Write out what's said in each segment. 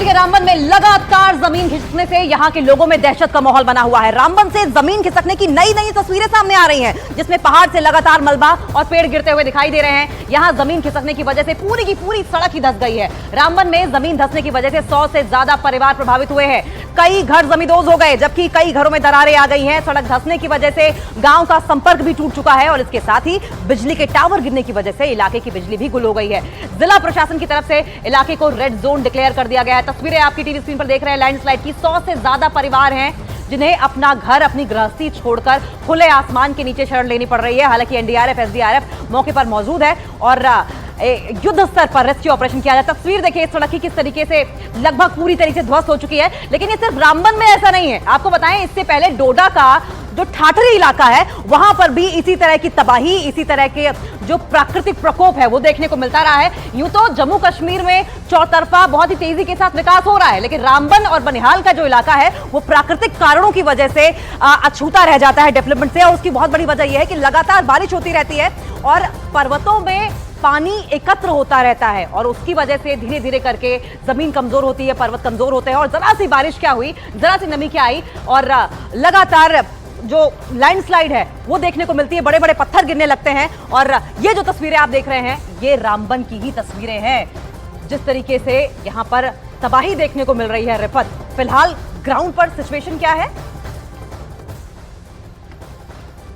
कश्मीर के रामबन में लगातार जमीन खिसकने से यहां के लोगों में दहशत का माहौल बना हुआ है। रामबन से जमीन खिसकने की नई नई तस्वीरें सामने आ रही हैं, जिसमें पहाड़ से लगातार मलबा और पेड़ गिरते हुए दिखाई दे रहे हैं। यहां जमीन खिसकने की वजह से पूरी की पूरी सड़क ही धंस गई है। रामबन में जमीन धंसने की वजह से 100 से ज्यादा परिवार प्रभावित हुए हैं। कई घर जमींदोज हो गए, जबकि कई घरों में दरारें आ गई हैं। सड़क धंसने की वजह से गांव का संपर्क भी टूट चुका है और इसके साथ ही बिजली के टावर गिरने की वजह से इलाके की बिजली भी गुल हो गई है। जिला प्रशासन की तरफ से इलाके को रेड जोन डिक्लेयर कर दिया गया है। तस्वीरें आपकी टीवी स्क्रीन पर देख रहे हैं लैंडस्लाइड की। 100 से ज्यादा परिवार हैं जिन्हें अपना घर, अपनी गृहस्थी छोड़कर खुले आसमान के नीचे शरण लेनी पड़ रही है। हालांकि एनडीआरएफ, एसडीआरएफ मौके पर मौजूद है और युद्ध स्तर पर रेस्क्यू ऑपरेशन किया जाए। तस्वीर देखिए इस सड़क की किस तरीके से लगभग पूरी तरीके से ध्वस्त हो चुकी है। लेकिन ये सिर्फ रामबन में ऐसा नहीं है, आपको बताएं इससे पहले डोडा का जो ठाठरी इलाका है वहां पर भी इसी तरह की तबाही, इसी तरह के जो प्राकृतिक प्रकोप है वो देखने को मिलता रहा है। यूं तो जम्मू कश्मीर में चौतरफा बहुत ही तेजी के साथ विकास हो रहा है, लेकिन रामबन और बनिहाल का जो इलाका है वो प्राकृतिक कारणों की वजह से अछूता रह जाता है डेवलपमेंट से। और उसकी बहुत बड़ी वजह यह है कि लगातार बारिश होती रहती है और पर्वतों में पानी एकत्र होता रहता है और उसकी वजह से धीरे धीरे करके जमीन कमजोर होती है, पर्वत कमजोर होते हैं और जरा सी बारिश क्या हुई, जरा सी नमी क्या आई और लगातार जो लैंडस्लाइड है वो देखने को मिलती है। बड़े बड़े पत्थर गिरने लगते हैं और ये जो तस्वीरें आप देख रहे हैं ये रामबन की ही तस्वीरें हैं। जिस तरीके से यहां पर तबाही देखने को मिल रही है रिफत, फिलहाल ग्राउंड पर सिचुएशन क्या है?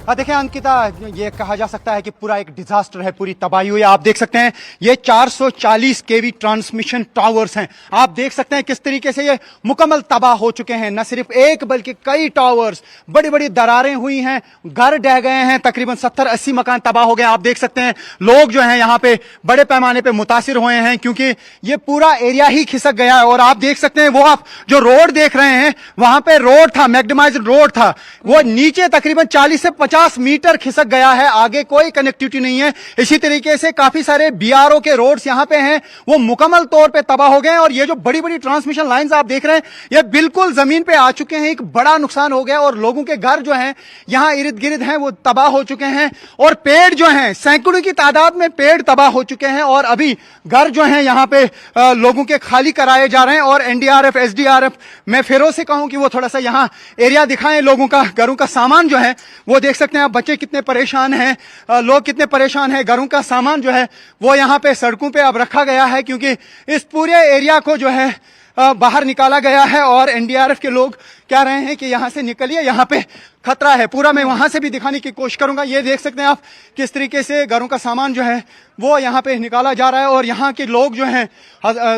देखिए अंकिता, ये कहा जा सकता है कि पूरा एक डिजास्टर है, पूरी तबाही हुई। आप देख सकते हैं ये 440 केवी ट्रांसमिशन टावर्स हैं। आप देख सकते हैं किस तरीके से ये मुकम्मल तबाह हो चुके हैं। न सिर्फ एक बल्कि कई टावर्स, बड़ी बड़ी दरारें हुई हैं, घर ढह गए हैं, तकरीबन 70-80 मकान तबाह हो गए। आप देख सकते हैं लोग जो हैं यहाँ पे बड़े पैमाने पे मुतासिर हुए हैं क्योंकि ये पूरा एरिया ही खिसक गया है। और आप देख सकते हैं वो आप जो रोड देख रहे हैं वहां पे रोड था, मैग्नेमाइज्ड रोड था, वो नीचे तकरीबन 40 से 50 मीटर खिसक गया है। आगे कोई कनेक्टिविटी नहीं है। इसी तरीके से काफी सारे बीआरओ के रोड्स यहां पे हैं वो मुकम्मल तौर पे तबाह हो गए हैं। और ये जो बड़ी बड़ी ट्रांसमिशन लाइंस आप देख रहे हैं ये बिल्कुल जमीन पे आ चुके हैं। एक बड़ा नुकसान हो गया और लोगों के घर जो हैं यहां इर्द गिर्द हैं वो तबाह हो चुके हैं। और पेड़ जो हैं, सैकड़ों की तादाद में पेड़ तबाह हो चुके हैं और अभी घर जो हैं यहां पे लोगों के खाली कराए जा रहे हैं। और एनडीआरएफ, एसडीआरएफ, मैं फिर से कहूं कि वो थोड़ा सा यहां एरिया दिखाएं लोगों का। घरों का सामान जो है वो देख सकते हैं, बच्चे कितने परेशान हैं, लोग कितने परेशान हैं। घरों का सामान जो है वो यहाँ पे सड़कों पे अब रखा गया है क्योंकि इस पूरे एरिया को जो है बाहर निकाला गया है। और एनडीआरएफ के लोग कह रहे हैं कि यहाँ से निकलिए, यहाँ पे खतरा है पूरा। मैं वहां से भी दिखाने की कोशिश करूंगा। ये देख सकते हैं आप किस तरीके से घरों का सामान जो है वो यहाँ पे निकाला जा रहा है। और यहाँ के लोग जो हैं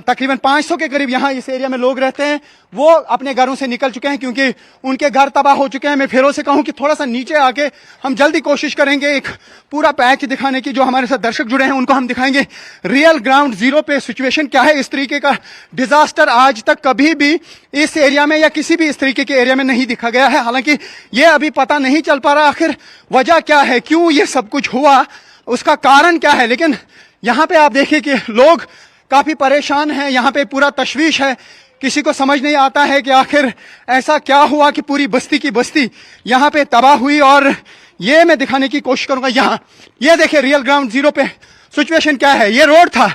तकरीबन 500 के करीब यहाँ इस एरिया में लोग रहते हैं, वो अपने घरों से निकल चुके हैं क्योंकि उनके घर तबाह हो चुके हैं। मैं फिर से कहूं कि थोड़ा सा नीचे आके हम जल्दी कोशिश करेंगे एक पूरा पैच दिखाने की। जो हमारे साथ दर्शक जुड़े हैं उनको हम दिखाएंगे रियल ग्राउंड जीरो पे सिचुएशन क्या है। इस तरीके का डिजास्टर आज तक कभी भी इस एरिया में या किसी भी इस तरीके के एरिया में नहीं दिखा गया है। हालांकि ये अभी पता नहीं चल पा रहा आखिर वजह क्या है, क्यों ये सब कुछ हुआ, उसका कारण क्या है। लेकिन यहाँ पे आप देखिए कि लोग काफी परेशान हैं, यहाँ पे पूरा तशवीश है। किसी को समझ नहीं आता है कि आखिर ऐसा क्या हुआ कि पूरी बस्ती की बस्ती यहाँ पे तबाह हुई। और ये मैं दिखाने की कोशिश करूंगा। यहाँ ये देखिए रियल ग्राउंड जीरो पे सिचुएशन क्या है। ये रोड था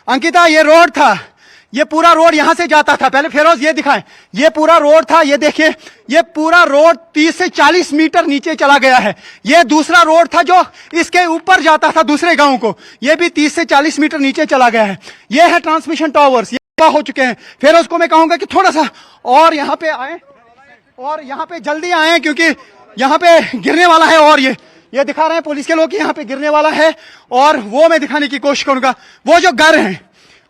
अंकिता, ये रोड था, ये पूरा रोड यहां से जाता था। पहले फिरोज ये दिखाएं, ये पूरा रोड था, ये देखिए ये पूरा रोड 30 से 40 मीटर नीचे चला गया है। ये दूसरा रोड था जो इसके ऊपर जाता था दूसरे गांव को, ये भी 30 से 40 मीटर नीचे चला गया है। ये है ट्रांसमिशन टावर्स, ये हो चुके हैं। फिरोज को मैं कहूंगा कि थोड़ा सा और यहाँ पे आए और यहाँ पे जल्दी आए क्योंकि यहाँ पे गिरने वाला है। और ये दिखा रहे हैं पुलिस के लोग कि यहाँ पे गिरने वाला है और वो मैं दिखाने की कोशिश करूंगा। वो जो घर हैं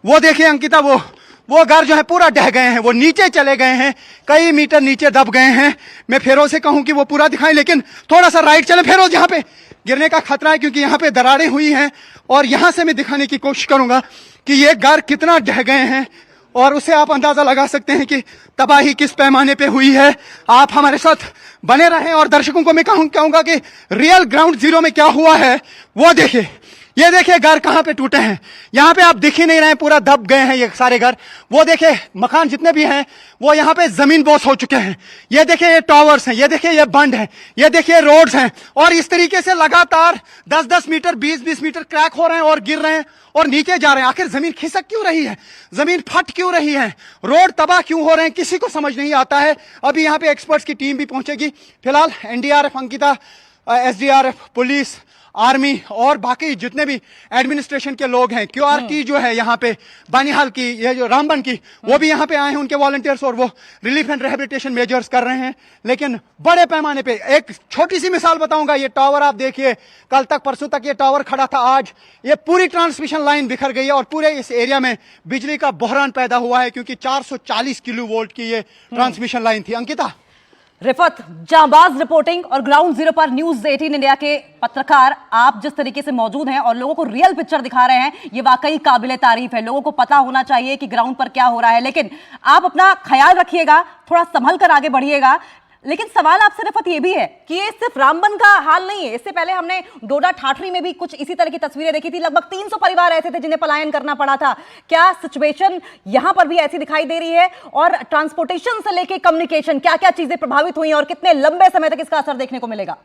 वो देखिए अंकिता, वो घर जो है पूरा ढह गए हैं, वो नीचे चले गए हैं, कई मीटर नीचे दब गए हैं। मैं फिरोज से कहूं कि वो पूरा दिखाएं, लेकिन थोड़ा सा राइट चले फिरोज, यहाँ पे गिरने का खतरा है क्योंकि यहाँ पे दरारें हुई हैं। और यहां से मैं दिखाने की कोशिश करूंगा कि ये घर कितना ढह गए हैं और उससे आप अंदाजा लगा सकते हैं कि तबाही किस पैमाने पे हुई है। आप हमारे साथ बने रहें और दर्शकों को मैं कहूंगा कि रियल ग्राउंड जीरो में क्या हुआ है वो देखिए। ये देखिए घर कहां पे टूटे हैं, यहां पे आप दिख ही नहीं रहे हैं, पूरा दब गए हैं ये सारे घर। वो देखिए मकान जितने भी हैं वो यहां पे जमीन बोस हो चुके हैं। ये देखिए ये टावर्स हैं, ये देखिए ये बंद है, ये देखिए रोड्स हैं, और इस तरीके से लगातार 10-10 मीटर 20-20 मीटर क्रैक हो रहे हैं और गिर रहे हैं और नीचे जा रहे हैं। आखिर जमीन खिसक क्यों रही है, जमीन फट क्यों रही है, रोड तबाह क्यों हो रहे हैं, किसी को समझ नहीं आता है। अभी यहां पे एक्सपर्ट्स की टीम भी पहुंचेगी। फिलहाल NDRF, Ankita, SDRF, police, army और बाकी जितने भी एडमिनिस्ट्रेशन के लोग हैं, क्यूआरटी जो है यहाँ पे बानिहाल की, ये जो रामबन की, वो भी यहाँ पे आए हैं, उनके वॉलंटियर्स, और वो रिलीफ एंड रिहेबिलिटेशन मेजर्स कर रहे हैं। लेकिन बड़े पैमाने पे एक छोटी सी मिसाल बताऊंगा, ये टावर आप देखिए, कल तक परसों तक ये टावर खड़ा था, आज ये पूरी ट्रांसमिशन लाइन बिखर गई है और पूरे इस एरिया में बिजली का बहरान पैदा हुआ है, क्योंकि 440 किलो वोल्ट की ये ट्रांसमिशन लाइन थी। अंकिता, रिफत, जांबाज रिपोर्टिंग और ग्राउंड जीरो पर न्यूज 18 इंडिया के पत्रकार आप जिस तरीके से मौजूद हैं और लोगों को रियल पिक्चर दिखा रहे हैं, ये वाकई काबिले तारीफ है। लोगों को पता होना चाहिए कि ग्राउंड पर क्या हो रहा है, लेकिन आप अपना ख्याल रखिएगा, थोड़ा संभल कर आगे बढ़िएगा। लेकिन सवाल आपसे रिफत ये भी है कि ये सिर्फ रामबन का हाल नहीं है। इससे पहले हमने डोडा ठाठरी में भी कुछ इसी तरह की तस्वीरें देखी थी। लगभग 300 परिवार ऐसे थे जिन्हें पलायन करना पड़ा था। क्या सिचुएशन यहां पर भी ऐसी दिखाई दे रही है? और ट्रांसपोर्टेशन से लेके कम्युनिकेशन, क्या क्या चीजें प्रभावित हुई और कितने लंबे समय तक इसका असर देखने को मिलेगा?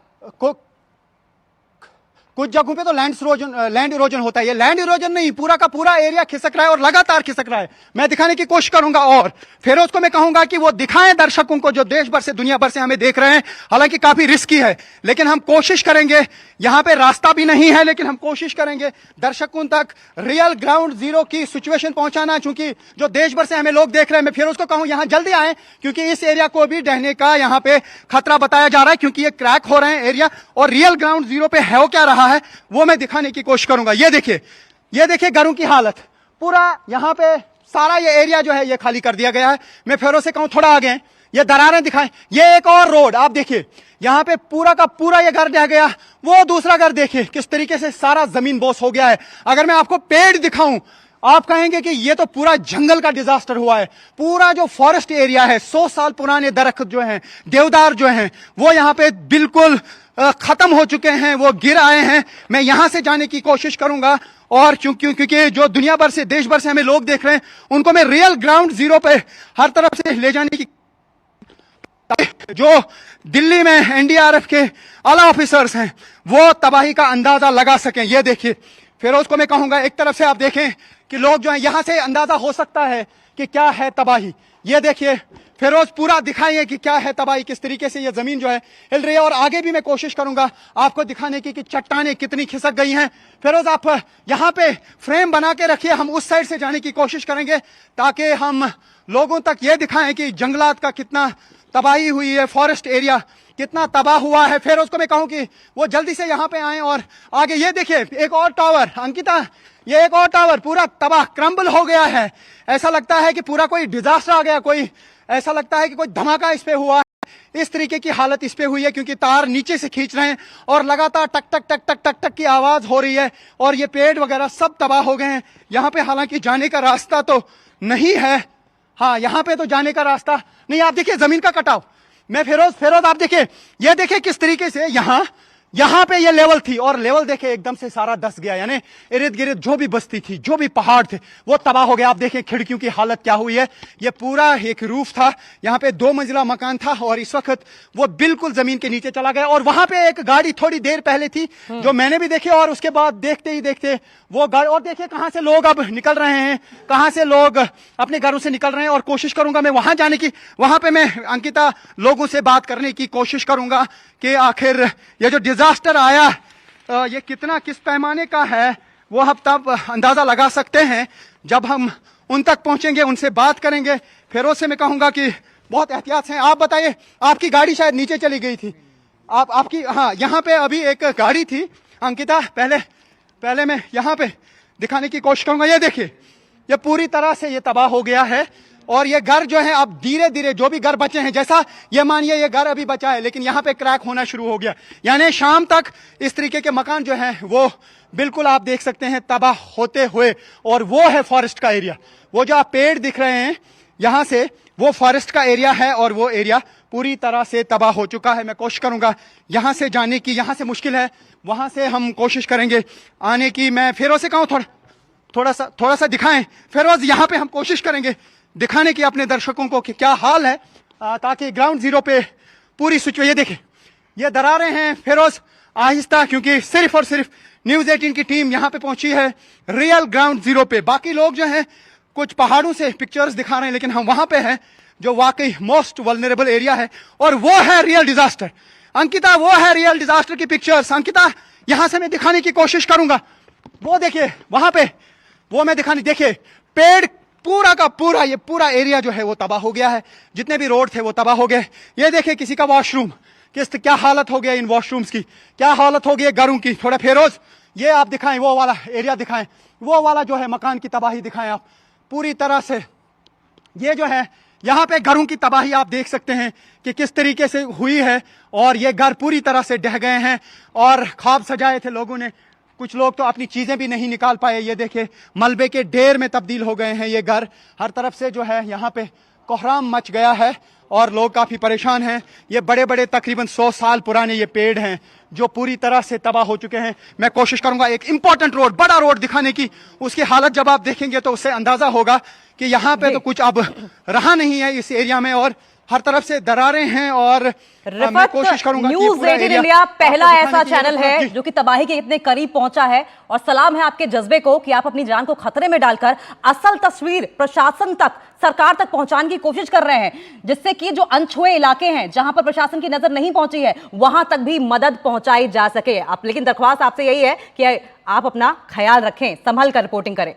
कुछ जगहों पे तो लैंड इरोजन होता है। ये लैंड इरोजन नहीं, पूरा का पूरा एरिया खिसक रहा है और लगातार खिसक रहा है। मैं दिखाने की कोशिश करूंगा और फिर उसको मैं कहूंगा कि वो दिखाएं दर्शकों को जो देश भर से, दुनिया भर से हमें देख रहे हैं। हालांकि काफी रिस्की है, लेकिन हम कोशिश करेंगे। यहां पे रास्ता भी नहीं है, लेकिन हम कोशिश करेंगे दर्शकों तक रियल ग्राउंड जीरो की सिचुएशन पहुंचाना, क्योंकि जो देश भर से हमें लोग देख रहे हैं। मैं फिर उसको कहूं यहां जल्दी आए, क्योंकि इस एरिया को भी ढहने का यहां पे खतरा बताया जा रहा है, क्योंकि ये क्रैक हो रहे हैं एरिया, और रियल ग्राउंड जीरो पे है क्या रहा है वो मैं दिखाने की कोशिश करूंगा। ये देखिए घरों की हालत, पूरा यहां पे सारा ये एरिया जो है ये खाली कर दिया गया है। मैं फिर से कहूं थोड़ा आगे, ये दरारें दिखाएं। ये एक और रोड आप देखिए, यहां पे पूरा का पूरा ये घर ढह गया। वो दूसरा घर देखिए किस तरीके से सारा जमीन बोस हो गया है। अगर मैं आपको पेड़ दिखाऊं, आप कहेंगे कि ये तो पूरा जंगल का डिजास्टर हुआ है। पूरा जो फॉरेस्ट एरिया है, 100 साल पुराने दरख्त जो हैं, देवदार जो हैं, वो यहां पे बिल्कुल खत्म हो चुके हैं, वो गिर आए हैं। मैं यहां से जाने की कोशिश करूंगा, और क्योंकि जो दुनिया भर से, देश भर से हमें लोग देख रहे हैं, उनको मैं रियल ग्राउंड जीरो पे हर तरफ से ले जाने की, जो दिल्ली में एनडीआरएफ के आला ऑफिसर्स हैं वो तबाही का अंदाजा लगा सकें। ये देखिए, फिरोज को मैं कहूंगा एक तरफ से आप देखें कि लोग जो हैं, यहां से अंदाजा हो सकता है कि क्या है तबाही। ये देखिए फिरोज, पूरा दिखाइए कि क्या है तबाही, किस तरीके से ये जमीन जो है हिल रही है। और आगे भी मैं कोशिश करूंगा आपको दिखाने की कि चट्टानें कितनी खिसक गई हैं। फिरोज, आप यहां पे फ्रेम बना के रखिए, हम उस साइड से जाने की कोशिश करेंगे ताकि हम लोगों तक ये दिखाएं कि जंगलात का कितना तबाही हुई है, फॉरेस्ट एरिया कितना तबाह हुआ है। फिर उसको मैं कहूं कि वो जल्दी से यहां पे आए। और आगे ये देखिए एक और टावर, अंकिता, ये एक और टावर पूरा तबाह, क्रम्बल हो गया है। ऐसा लगता है कि पूरा कोई डिजास्टर आ गया, कोई ऐसा लगता है कि कोई धमाका इस पे हुआ है। इस तरीके की हालत इस पे हुई है, क्योंकि तार नीचे से खींच रहे हैं और लगातार टक टक टक टक टक टक की आवाज हो रही है, और ये पेड़ वगैरह सब तबाह हो गए हैं। यहाँ पे हालांकि जाने का रास्ता तो नहीं है, हाँ यहाँ पे तो जाने का रास्ता नहीं। आप देखिए जमीन का कटाव। मैं फिरोज आप देखिए, ये देखिए किस तरीके से यहां पे ये लेवल थी, और लेवल देखे एकदम से सारा धस गया। यानी इर्द गिर्द जो भी बस्ती थी, जो भी पहाड़ थे, वो तबाह हो गया। आप देखें खिड़कियों की हालत क्या हुई है। ये पूरा एक रूफ था, यहाँ पे 2 मंजिला मकान था, और इस वक्त वो बिल्कुल जमीन के नीचे चला गया। और वहां पे एक गाड़ी थोड़ी देर पहले थी जो मैंने भी देखी, और उसके बाद देखते ही देखते वो गाड़ी, और देखिए कहां से लोग अब निकल रहे हैं, कहां से लोग अपने घरों से निकल रहे हैं। और कोशिश करूंगा मैं वहां जाने की, वहां पे मैं अंकिता लोगों से बात करने की कोशिश करूंगा कि आखिर ये जो डिजास्टर आया ये किस पैमाने का है, वो हम तब अंदाजा लगा सकते हैं जब हम उन तक पहुंचेंगे, उनसे बात करेंगे। फिर उससे मैं कहूंगा कि बहुत एहतियात से। आप बताइए, आपकी गाड़ी शायद नीचे चली गई थी, आपकी, हाँ यहाँ पे अभी एक गाड़ी थी अंकिता, पहले मैं यहाँ पे दिखाने की कोशिश करूंगा। ये देखिए, ये पूरी तरह से ये तबाह हो गया है। और ये घर जो है अब धीरे धीरे, जो भी घर बचे हैं, जैसा ये मानिए ये घर अभी बचा है, लेकिन यहाँ पे क्रैक होना शुरू हो गया। यानी शाम तक इस तरीके के मकान जो हैं वो बिल्कुल आप देख सकते हैं तबाह होते हुए। और वो है फॉरेस्ट का एरिया, वो जो आप पेड़ दिख रहे हैं, यहाँ से वो फॉरेस्ट का एरिया है और वो एरिया पूरी तरह से तबाह हो चुका है। मैं कोशिश करूंगा यहां से जाने की, यहां से मुश्किल है, वहां से हम कोशिश करेंगे आने की। मैं फिरोज से कहूं थोड़ा सा दिखाएं। फिरोज, यहां पे हम कोशिश करेंगे दिखाने की अपने दर्शकों को कि क्या हाल है, ताकि ग्राउंड जीरो पे पूरी सिचुएशन। ये देखें, ये दरारें हैं फिरोज, आहिस्ता, क्योंकि सिर्फ और सिर्फ न्यूज 18 की टीम यहां पे पहुंची है रियल ग्राउंड जीरो पे। बाकी लोग जो हैं कुछ पहाड़ों से पिक्चर्स दिखा रहे हैं, लेकिन हम वहां पे हैं जो वाकई मोस्ट वल्नरेबल एरिया है, और वो है रियल डिजास्टर। अंकिता, वो है रियल डिजास्टर की पिक्चर्स। अंकिता, यहां से मैं दिखाने की कोशिश करूंगा। वो देखिए वहां पे, वो मैं दिखाने, देखिए पेड़ पूरा का पूरा, ये पूरा एरिया जो है वो तबाह हो गया है। जितने भी रोड थे वो तबाह हो गए। ये देखिए किसी का वॉशरूम, क्या हालत हो गया इन वॉशरूम्स की, क्या हालत हो गई घरों की। थोड़ा फिरोज ये आप दिखाएं, वो वाला एरिया दिखाएं, वो वाला जो है मकान की तबाही दिखाएं आप पूरी तरह से। ये जो है यहाँ पे घरों की तबाही आप देख सकते हैं कि किस तरीके से हुई है, और ये घर पूरी तरह से ढह गए हैं और ख्वाब सजाए थे लोगों ने। कुछ लोग तो अपनी चीजें भी नहीं निकाल पाए। ये देखिए मलबे के ढेर में तब्दील हो गए हैं ये घर। हर तरफ से जो है यहाँ पे कोहराम मच गया है और लोग काफी परेशान हैं। ये बड़े बड़े तकरीबन 100 साल पुराने ये पेड़ हैं जो पूरी तरह से तबाह हो चुके हैं। मैं कोशिश करूंगा एक इंपॉर्टेंट रोड, बड़ा रोड दिखाने की। उसकी हालत जब आप देखेंगे तो उससे अंदाजा होगा कि यहाँ पे तो कुछ अब रहा नहीं है इस एरिया में, और हर तरफ से दरारें हैं। और मैं कोशिश करूंगा न्यूज 18 इंडिया पहला ऐसा चैनल है जो कि तबाही के इतने करीब पहुंचा है, और सलाम है आपके जज्बे को कि आप अपनी जान को खतरे में डालकर असल तस्वीर प्रशासन तक, सरकार तक पहुंचाने की कोशिश कर रहे हैं, जिससे कि जो अनछुए इलाके हैं जहां पर प्रशासन की नजर नहीं पहुंची है वहां तक भी मदद पहुंचाई जा सके। आप, लेकिन दरख्वास्त आपसे यही है कि आप अपना ख्याल रखें, संभल कर रिपोर्टिंग करें।